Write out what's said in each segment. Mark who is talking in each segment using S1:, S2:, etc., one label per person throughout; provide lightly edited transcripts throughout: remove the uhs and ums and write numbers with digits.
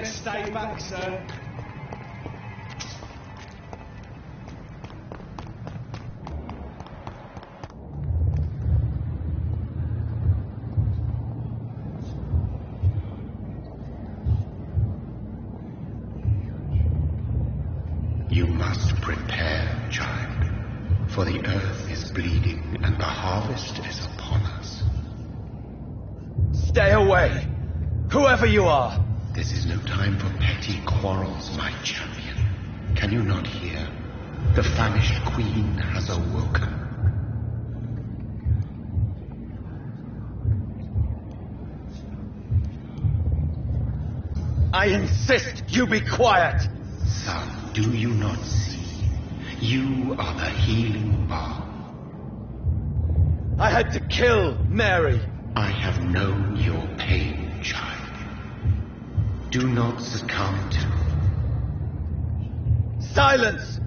S1: Best stay back, sir.
S2: You must prepare, child, for the earth is bleeding and the harvest is upon us.
S1: Stay away, whoever you are.
S2: This is no time for petty quarrels, my champion. Can you not hear? The famished queen has awoken.
S1: I insist you be quiet.
S2: Son, do you not see? You are the healing balm.
S1: I had to kill Mary.
S2: I have known your pain, child. Do not succumb to...
S1: Silence!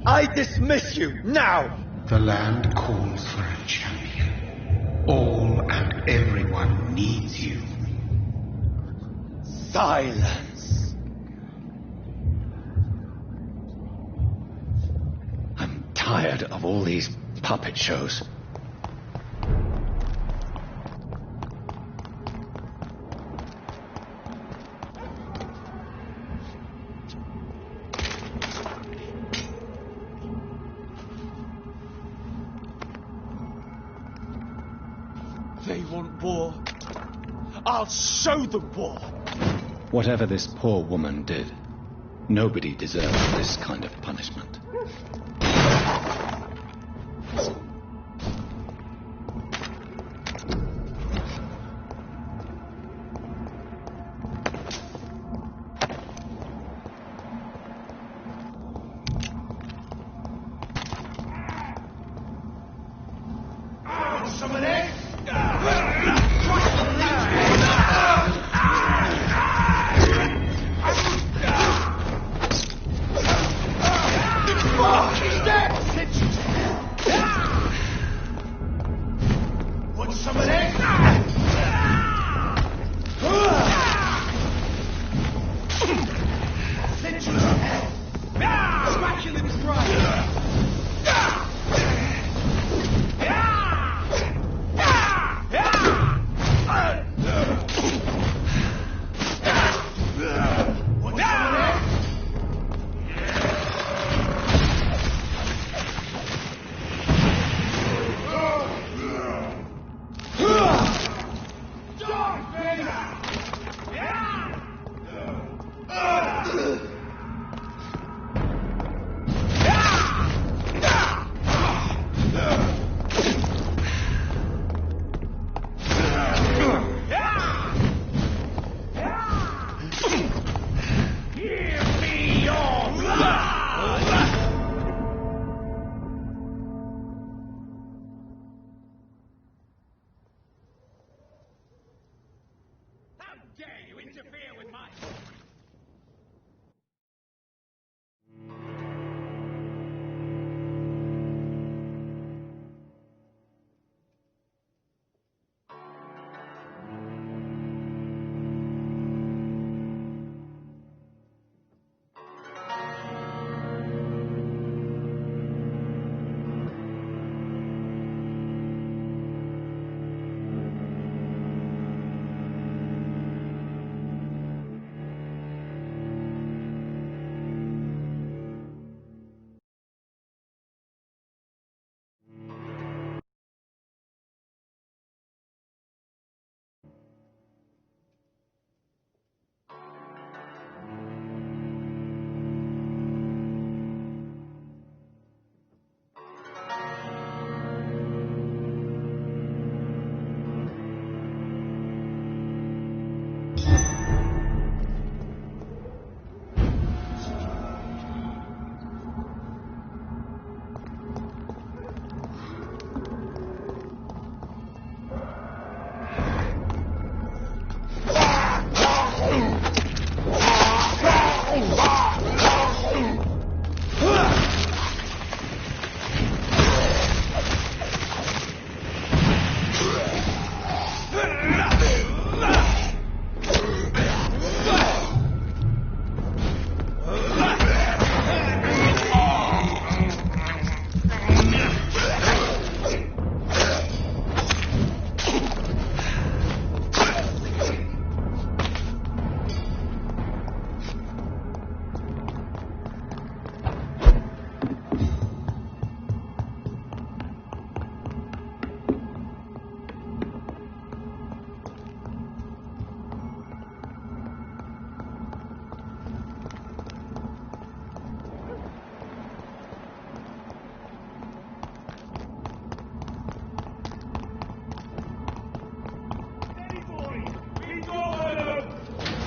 S1: I dismiss you, now!
S2: The land calls for a champion. All and everyone needs you.
S1: Silence! I'm tired of all these puppet shows. They want war. I'll show them war.
S3: Whatever this poor woman did, nobody deserves this kind of punishment.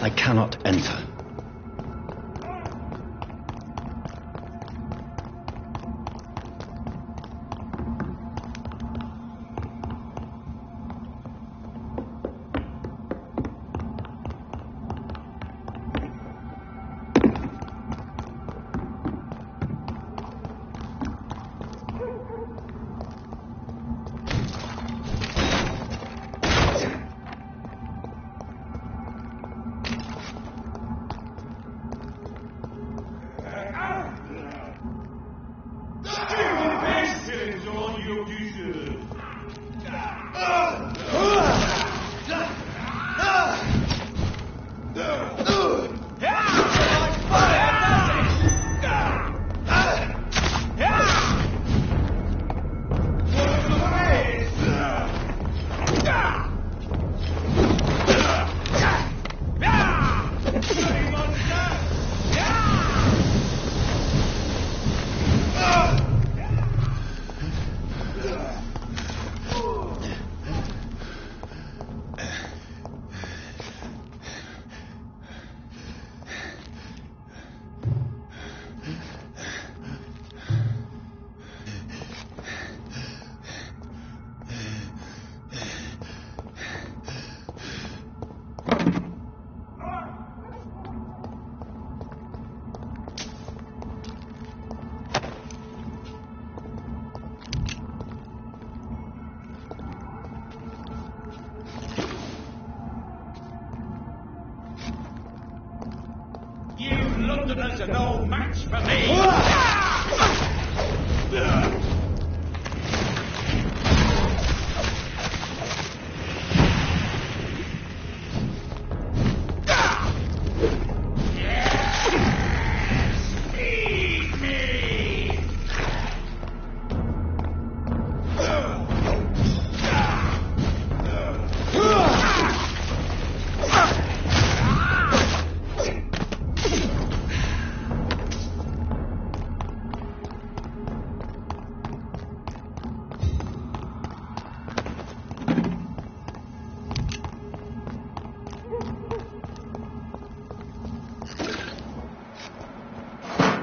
S3: I cannot enter.
S4: Londoners are no match for me!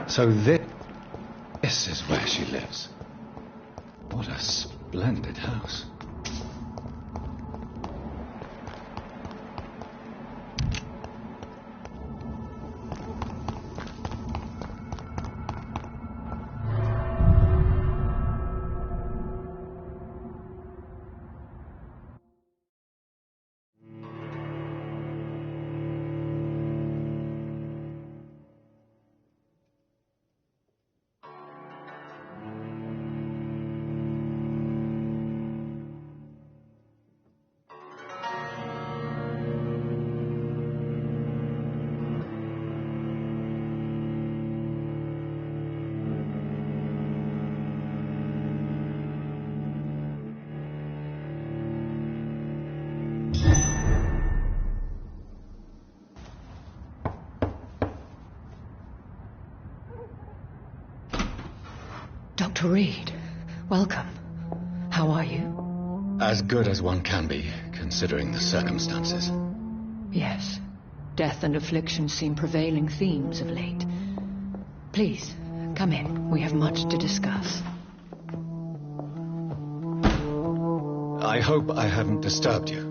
S3: So this is where she lives. What a splendid house.
S5: Dr. Reed, welcome. How are you?
S3: As good as one can be, considering the circumstances.
S5: Yes. Death and affliction seem prevailing themes of late. Please, come in. We have much to discuss.
S3: I hope I haven't disturbed you.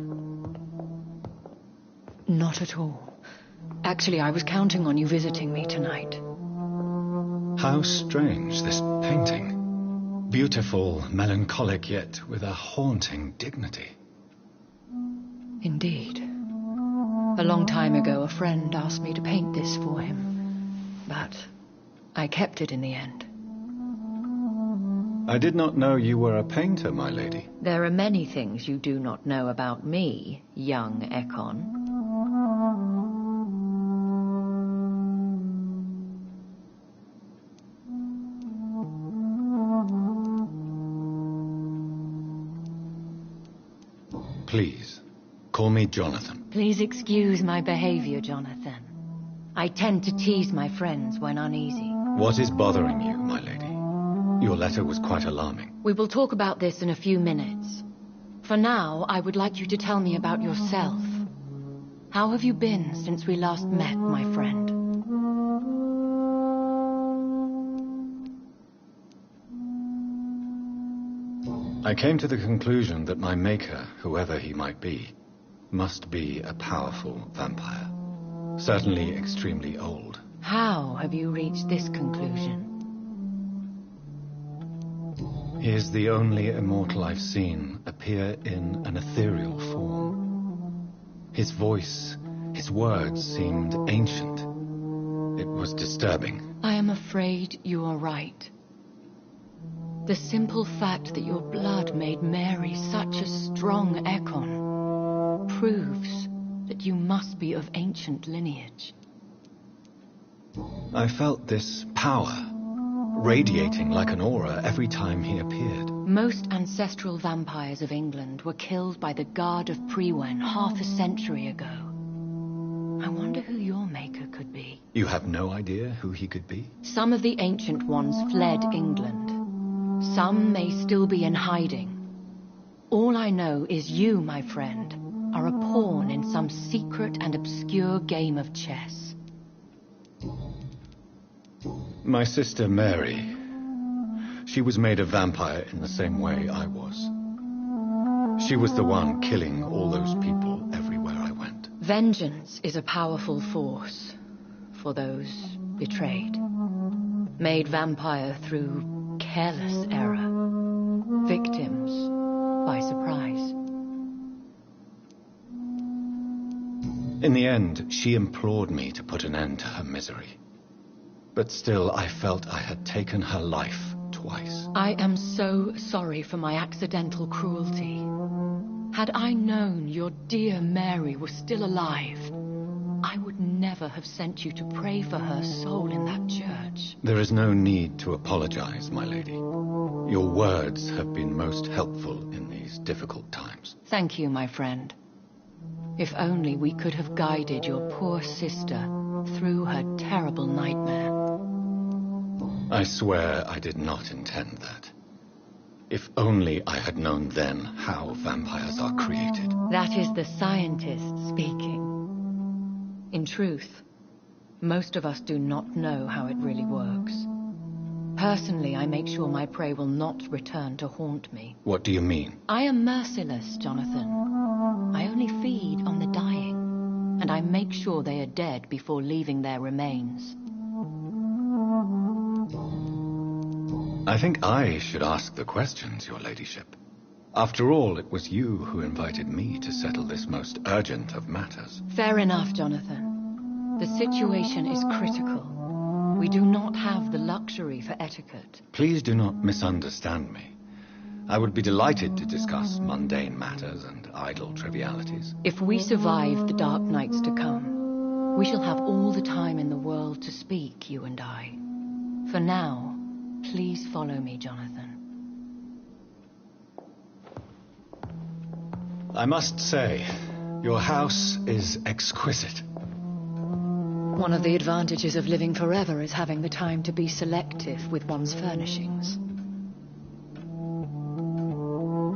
S5: Not at all. Actually, I was counting on you visiting me tonight.
S3: How strange, this painting. Beautiful, melancholic, yet with a haunting dignity.
S5: Indeed. A long time ago, a friend asked me to paint this for him. But I kept it in the end.
S3: I did not know you were a painter, my lady.
S5: There are many things you do not know about me, young Ekon.
S3: Please, call me Jonathan.
S5: Please excuse my behavior, Jonathan. I tend to tease my friends when uneasy.
S3: What is bothering you, my lady? Your letter was quite alarming.
S5: We will talk about this in a few minutes. For now, I would like you to tell me about yourself. How have you been since we last met, my friend?
S3: I came to the conclusion that my maker, whoever he might be, must be a powerful vampire. Certainly extremely old.
S5: How have you reached this conclusion?
S3: He is the only immortal I've seen appear in an ethereal form. His voice, his words seemed ancient. It was disturbing.
S5: I am afraid you are right. The simple fact that your blood made Mary such a strong Ekon proves that you must be of ancient lineage.
S3: I felt this power, radiating like an aura every time he appeared.
S5: Most ancestral vampires of England were killed by the Guard of Priwen half a century ago. I wonder who your maker could be.
S3: You have no idea who he could be?
S5: Some of the ancient ones fled England. Some may still be in hiding. All I know is you, my friend, are a pawn in some secret and obscure game of chess.
S3: My sister Mary. She was made a vampire in the same way I was. She was the one killing all those people everywhere I went.
S5: Vengeance is a powerful force for those betrayed. Made vampire through careless error. Victims by surprise.
S3: In the end, she implored me to put an end to her misery. But still, I felt I had taken her life twice.
S5: I am so sorry for my accidental cruelty. Had I known your dear Mary was still alive, I would never have sent you to pray for her soul in that church.
S3: There is no need to apologize, my lady. Your words have been most helpful in these difficult times.
S5: Thank you, my friend. If only we could have guided your poor sister through her terrible nightmare.
S3: I swear I did not intend that. If only I had known then how vampires are created.
S5: That is the scientist speaking. In truth, most of us do not know how it really works. Personally, I make sure my prey will not return to haunt me.
S3: What do you mean?
S5: I am merciless, Jonathan. I only feed on the dying, and I make sure they are dead before leaving their remains.
S3: I think I should ask the questions, your ladyship. After all, it was you who invited me to settle this most urgent of matters.
S5: Fair enough, Jonathan. The situation is critical. We do not have the luxury for etiquette.
S3: Please do not misunderstand me. I would be delighted to discuss mundane matters and idle trivialities.
S5: If we survive the dark nights to come, we shall have all the time in the world to speak, you and I. For now, please follow me, Jonathan.
S3: I must say, your house is exquisite.
S5: One of the advantages of living forever is having the time to be selective with one's furnishings.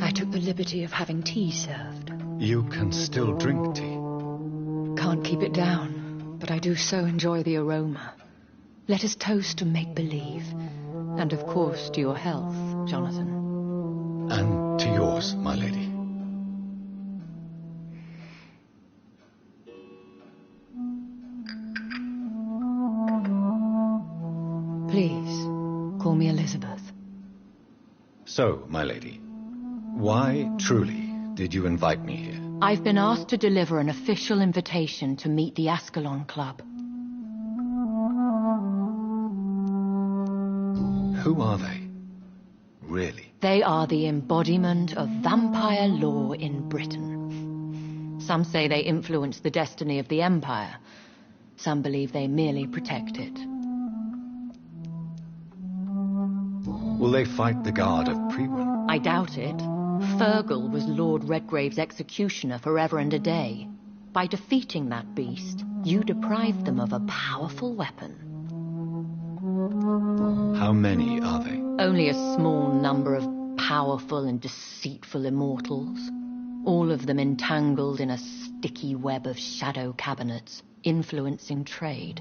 S5: I took the liberty of having tea served.
S3: You can still drink tea.
S5: Can't keep it down, but I do so enjoy the aroma. Let us toast to make-believe. And of course to your health, Jonathan.
S3: And to yours, my lady.
S5: Please, call me Elizabeth.
S3: So, my lady, why, truly, did you invite me here?
S5: I've been asked to deliver an official invitation to meet the Ascalon Club.
S3: Who are they? Really?
S5: They are the embodiment of vampire law in Britain. Some say they influence the destiny of the Empire. Some believe they merely protect it.
S3: Will they fight the Guard of Priwen?
S5: I doubt it. Fergal was Lord Redgrave's executioner forever and a day. By defeating that beast, you deprived them of a powerful weapon.
S3: How many are they?
S5: Only a small number of powerful and deceitful immortals. all of them entangled in a sticky web of shadow cabinets, influencing trade.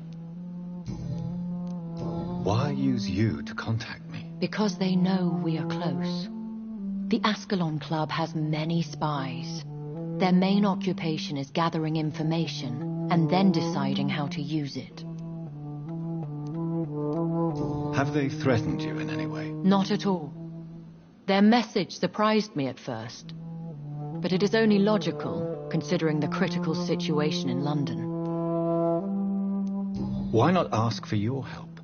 S3: Why use you to contact me?
S5: Because they know we are close. The Ascalon Club has many spies. Their main occupation is gathering information and then deciding how to use it.
S3: Have they threatened you in any way?
S5: Not at all. Their message surprised me at first, but it is only logical, considering the critical situation in London.
S3: Why not ask for your help,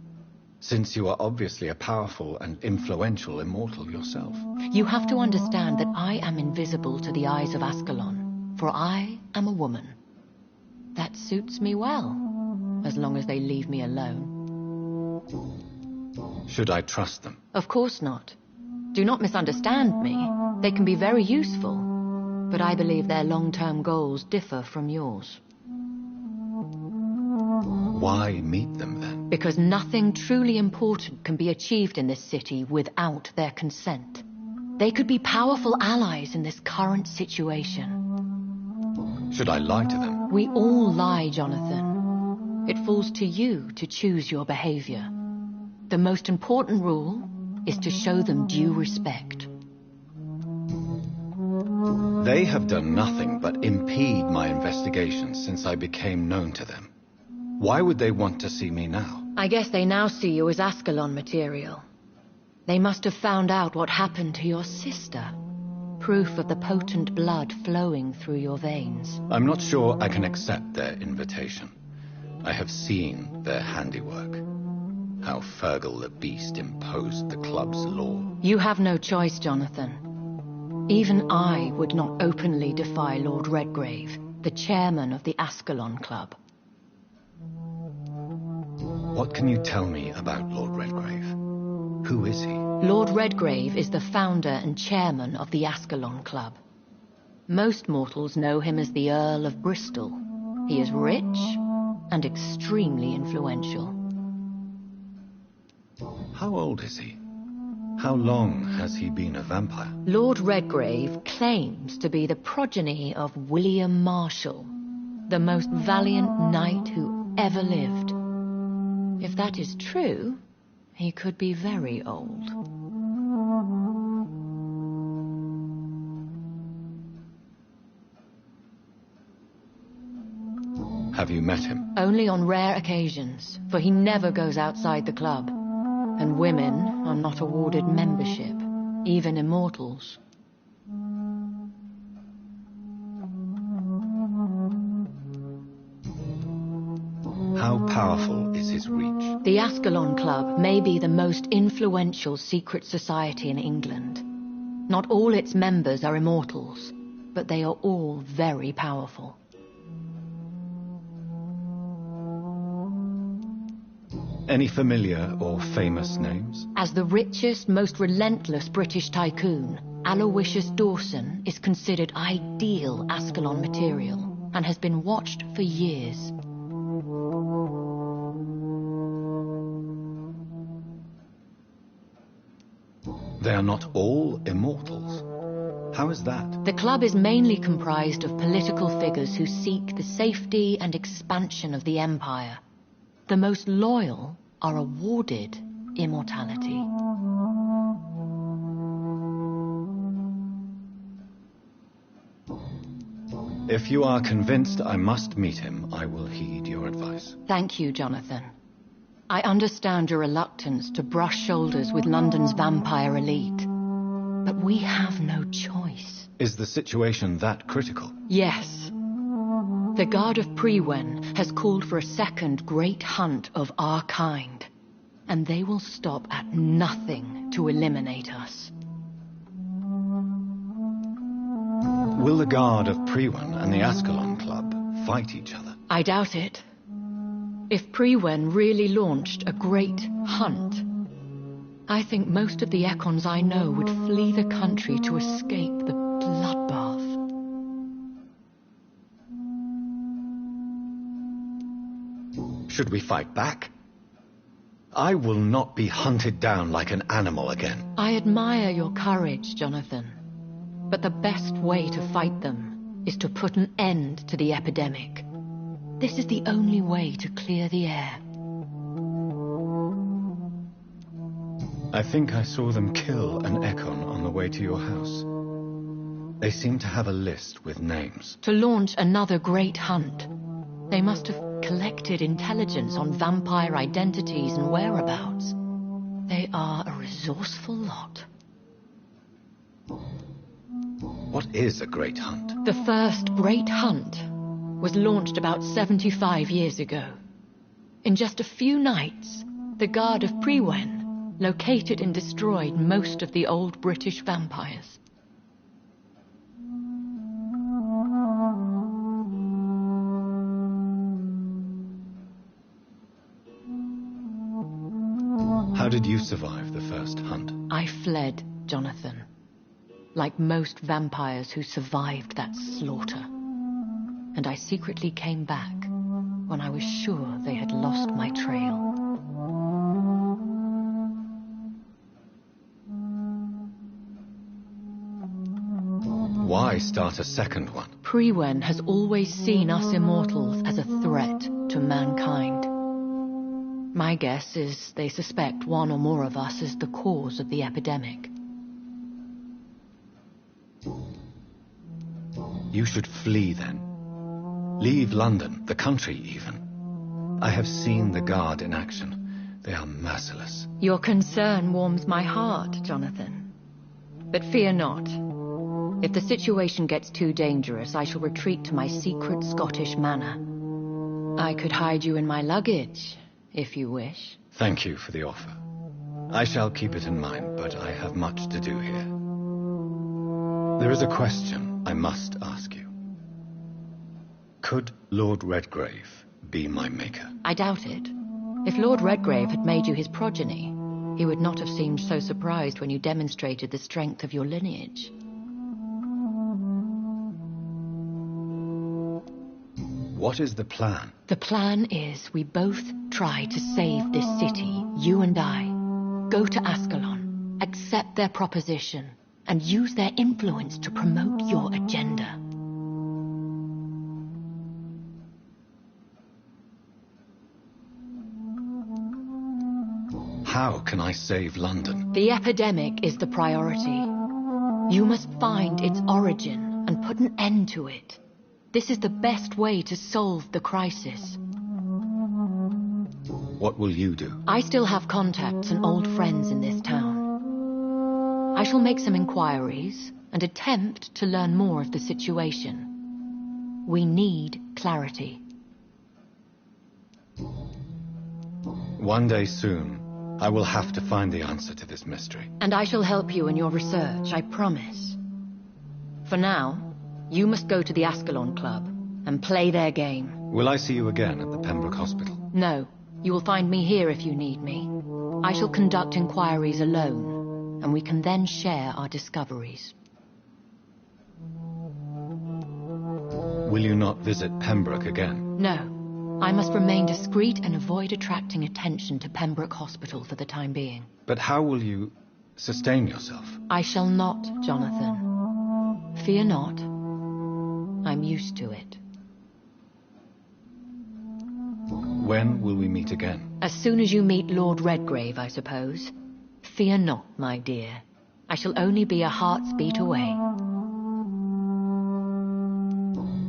S3: since you are obviously a powerful and influential immortal yourself?
S5: You have to understand that I am invisible to the eyes of Ascalon, for I am a woman. That suits me well, as long as they leave me alone.
S3: Should I trust them?
S5: Of course not. Do not misunderstand me. They can be very useful, but I believe their long-term goals differ from yours.
S3: Why meet them then?
S5: Because nothing truly important can be achieved in this city without their consent. They could be powerful allies in this current situation.
S3: Should I lie to them?
S5: We all lie, Jonathan. It falls to you to choose your behavior. The most important rule is to show them due respect.
S3: They have done nothing but impede my investigations since I became known to them. Why would they want to see me now?
S5: I guess they now see you as Ascalon material. They must have found out what happened to your sister. Proof of the potent blood flowing through your veins.
S3: I'm not sure I can accept their invitation. I have seen their handiwork. How Fergal the Beast imposed the club's law.
S5: You have no choice, Jonathan. Even I would not openly defy Lord Redgrave, the chairman of the Ascalon Club.
S3: What can you tell me about Lord Redgrave? Who is he?
S5: Lord Redgrave is the founder and chairman of the Ascalon Club. Most mortals know him as the Earl of Bristol. He is rich and extremely influential.
S3: How old is he? How long has he been a vampire?
S5: Lord Redgrave claims to be the progeny of William Marshall, the most valiant knight who ever lived. If that is true, he could be very old.
S3: Have you met him?
S5: Only on rare occasions, for he never goes outside the club. And women are not awarded membership, even immortals.
S3: How powerful is his reach?
S5: The Ascalon Club may be the most influential secret society in England. Not all its members are immortals, but they are all very powerful.
S3: Any familiar or famous names?
S5: As the richest, most relentless British tycoon, Aloysius Dawson is considered ideal Ascalon material and has been watched for years.
S3: They are not all immortals. How is that?
S5: The club is mainly comprised of political figures who seek the safety and expansion of the Empire. The most loyal are awarded immortality.
S3: If you are convinced I must meet him, I will heed your advice.
S5: Thank you, Jonathan. I understand your reluctance to brush shoulders with London's vampire elite, but we have no choice.
S3: Is the situation that critical?
S5: Yes. The Guard of Prewen has called for a second great hunt of our kind, and they will stop at nothing to eliminate us.
S3: Will the Guard of Prewen and the Ascalon Club fight each other?
S5: I doubt it. If Prewen really launched a great hunt, I think most of the Econs I know would flee the country to escape the bloodbath.
S3: Should we fight back? I will not be hunted down like an animal again.
S5: I admire your courage, Jonathan. But the best way to fight them is to put an end to the epidemic. This is the only way to clear the air.
S3: I think I saw them kill an Ekon on the way to your house. They seem to have a list with names.
S5: To launch another great hunt, they must have collected intelligence on vampire identities and whereabouts. They are a resourceful lot.
S3: What is a great hunt?
S5: The first great hunt was launched about 75 years ago. In just a few nights, the Guard of Priwen located and destroyed most of the old British vampires.
S3: How did you survive the first hunt?
S5: I fled, Jonathan. Like most vampires who survived that slaughter. And I secretly came back when I was sure they had lost my trail.
S3: Why start a second one?
S5: Priwen has always seen us immortals as a threat to mankind. My guess is they suspect one or more of us is the cause of the epidemic.
S3: You should flee then. Leave London, the country even. I have seen the Guard in action. They are merciless.
S5: Your concern warms my heart, Jonathan. But fear not. If the situation gets too dangerous, I shall retreat to my secret Scottish manor. I could hide you in my luggage, if you wish.
S3: Thank you for the offer. I shall keep it in mind, but I have much to do here. There is a question I must ask you. Could Lord Redgrave be my maker?
S5: I doubt it. If Lord Redgrave had made you his progeny, he would not have seemed so surprised when you demonstrated the strength of your lineage.
S3: What is the plan?
S5: The plan is we both try to save this city, you and I. Go to Ascalon, accept their proposition, and use their influence to promote your agenda.
S3: How can I save London?
S5: The epidemic is the priority. You must find its origin and put an end to it. This is the best way to solve the crisis.
S3: What will you do?
S5: I still have contacts and old friends in this town. I shall make some inquiries and attempt to learn more of the situation. We need clarity.
S3: One day soon, I will have to find the answer to this mystery.
S5: And I shall help you in your research, I promise. For now, you must go to the Ascalon Club and play their game.
S3: Will I see you again at the Pembroke Hospital?
S5: No. You will find me here if you need me. I shall conduct inquiries alone, and we can then share our discoveries.
S3: Will you not visit Pembroke again?
S5: No. I must remain discreet and avoid attracting attention to Pembroke Hospital for the time being.
S3: But how will you sustain yourself?
S5: I shall not, Jonathan. Fear not. I'm used to it.
S3: When will we meet again?
S5: As soon as you meet Lord Redgrave, I suppose. Fear not, my dear. I shall only be a heart's beat away.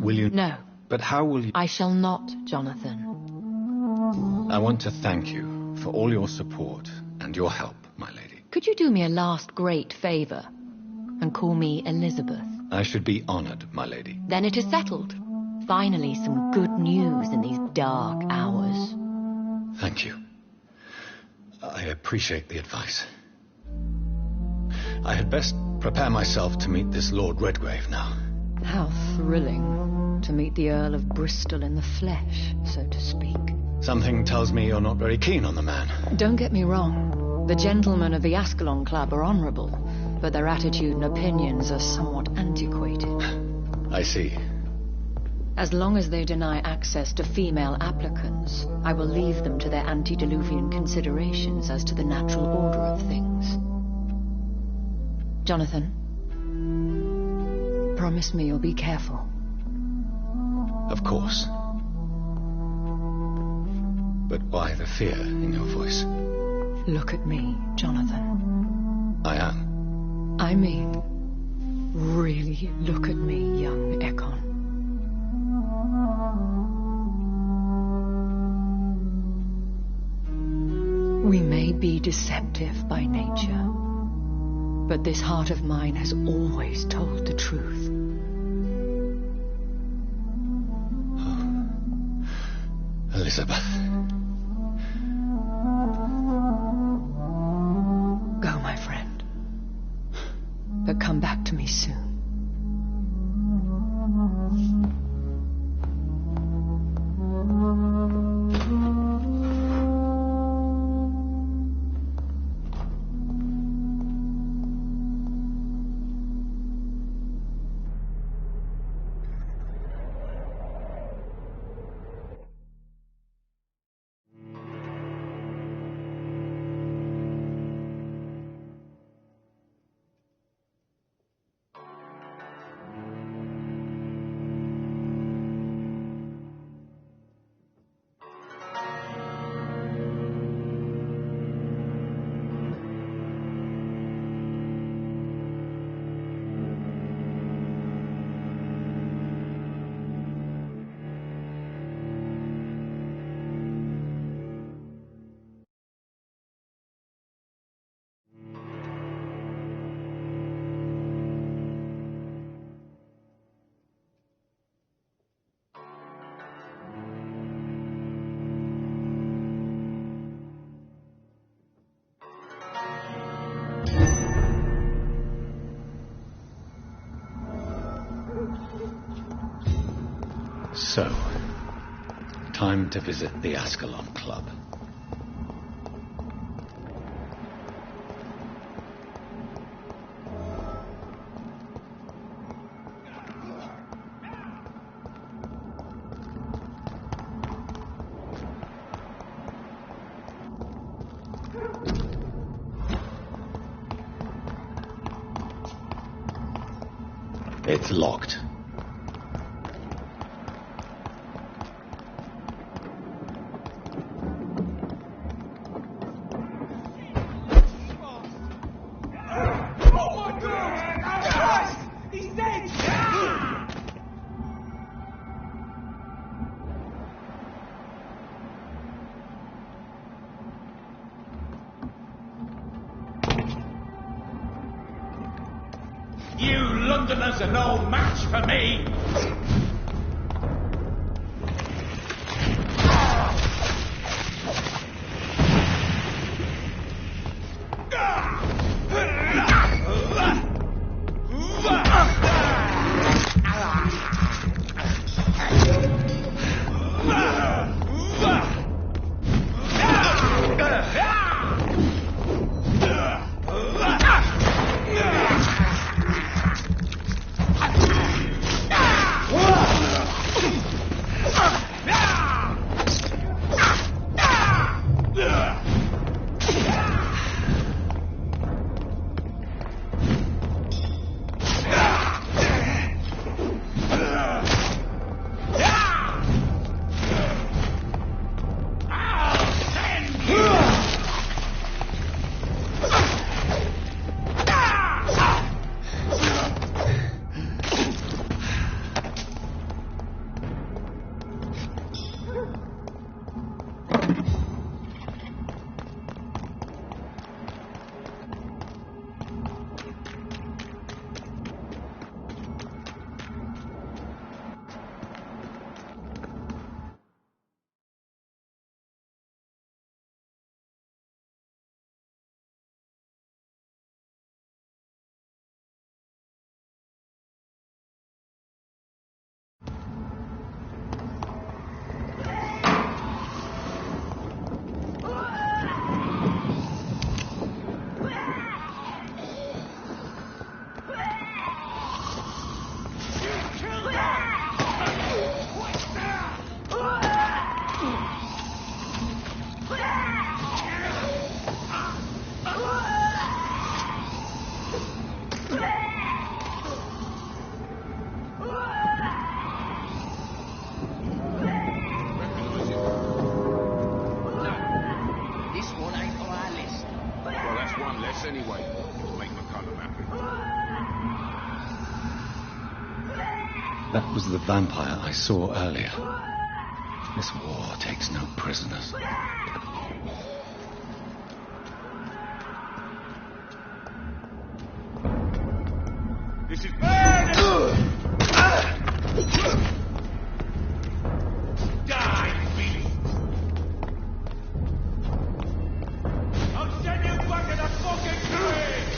S3: Will you?
S5: No.
S3: But how will you?
S5: I shall not, Jonathan.
S3: I want to thank you for all your support and your help, my lady.
S5: Could you do me a last great favor and call me Elizabeth?
S3: I should be honored, my lady.
S5: Then it is settled. Finally, some good news in these dark hours.
S3: Thank you. I appreciate the advice. I had best prepare myself to meet this Lord Redgrave now.
S5: How thrilling to meet the Earl of Bristol in the flesh, so to speak.
S3: Something tells me you're not very keen on the man.
S5: Don't get me wrong. The gentlemen of the Ascalon Club are honorable, but their attitude and opinions are somewhat antiquated.
S3: I see.
S5: As long as they deny access to female applicants, I will leave them to their antediluvian considerations as to the natural order of things. Jonathan, Promise me you'll be careful.
S3: Of course. But why the fear in your voice?
S5: Look at me, Jonathan.
S3: I am.
S5: I mean, really look at me, young Ekon. We may be deceptive by nature, but this heart of mine has always told the truth.
S3: Oh. Elizabeth.
S5: Go, my friend. But come back to me soon.
S3: So, time to visit the Ascalon Club. It's locked.
S4: You Londoners are no match for me!
S3: That was the vampire I saw earlier. This war takes no prisoners.
S4: This is murder! Die, beast! I'll send you back in a fucking grave!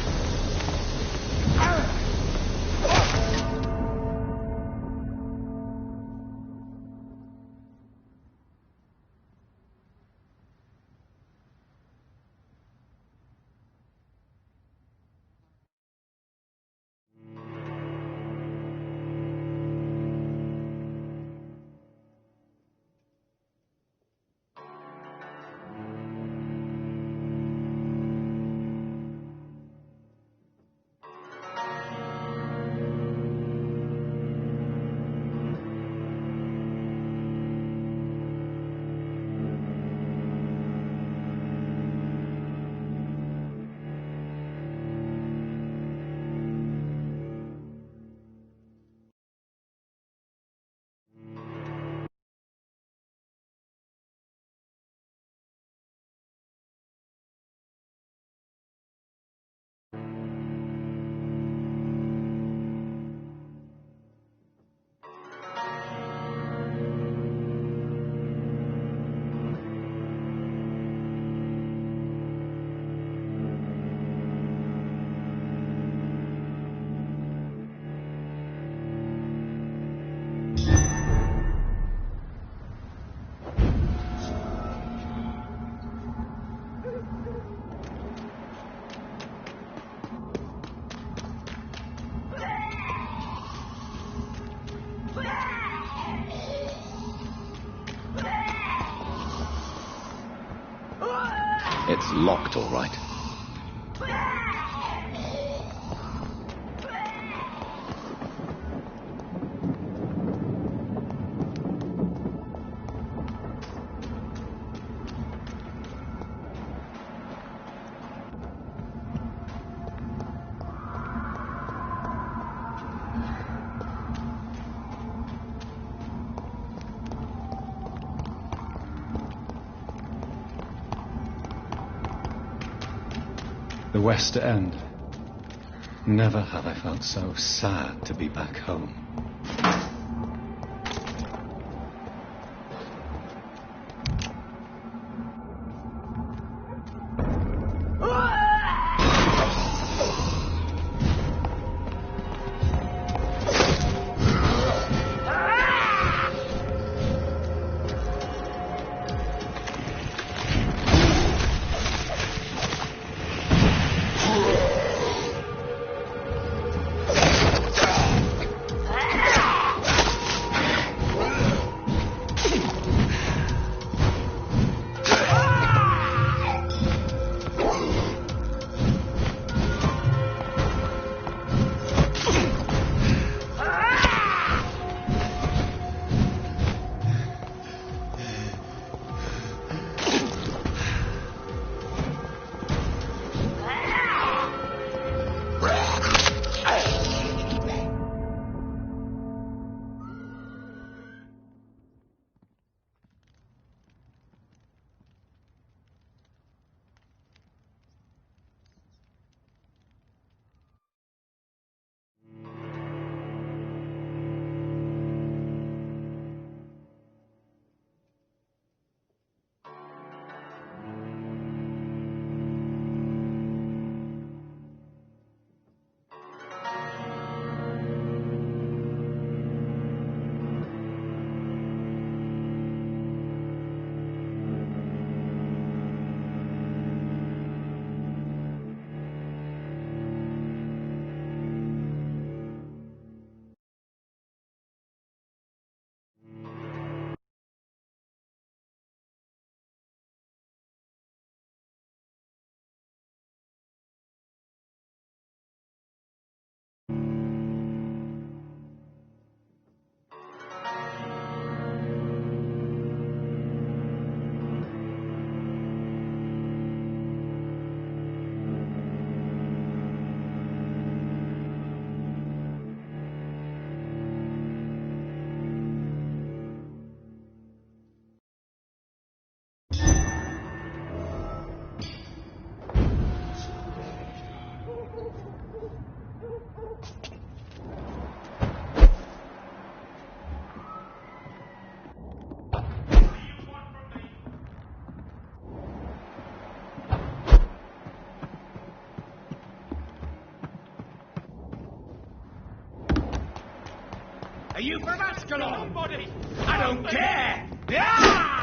S1: It's locked, all right.
S3: The West End. Never have I felt so sad to be back home.
S4: Are you from Ascalon?
S6: Nobody!
S4: I don't care! Ah!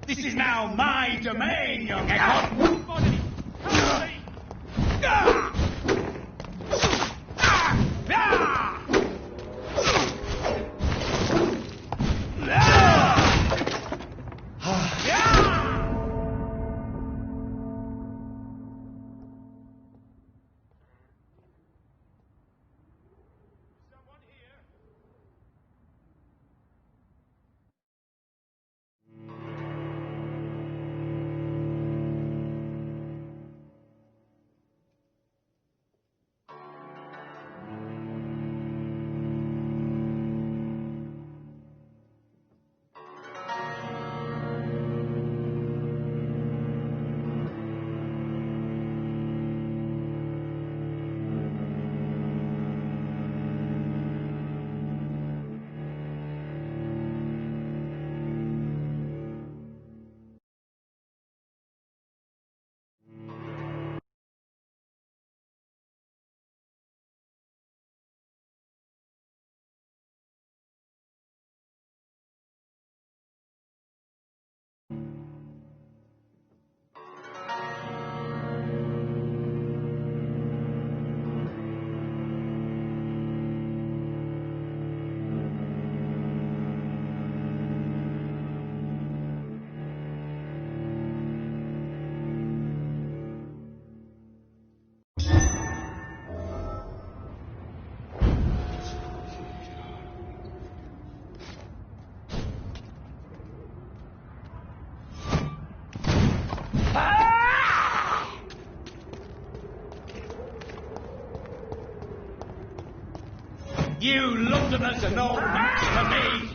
S4: This is now my domain, young Echo!
S6: Body! Help me!
S4: Ah! Ah! Ah!
S6: Someone here? You Londoners are no match for me!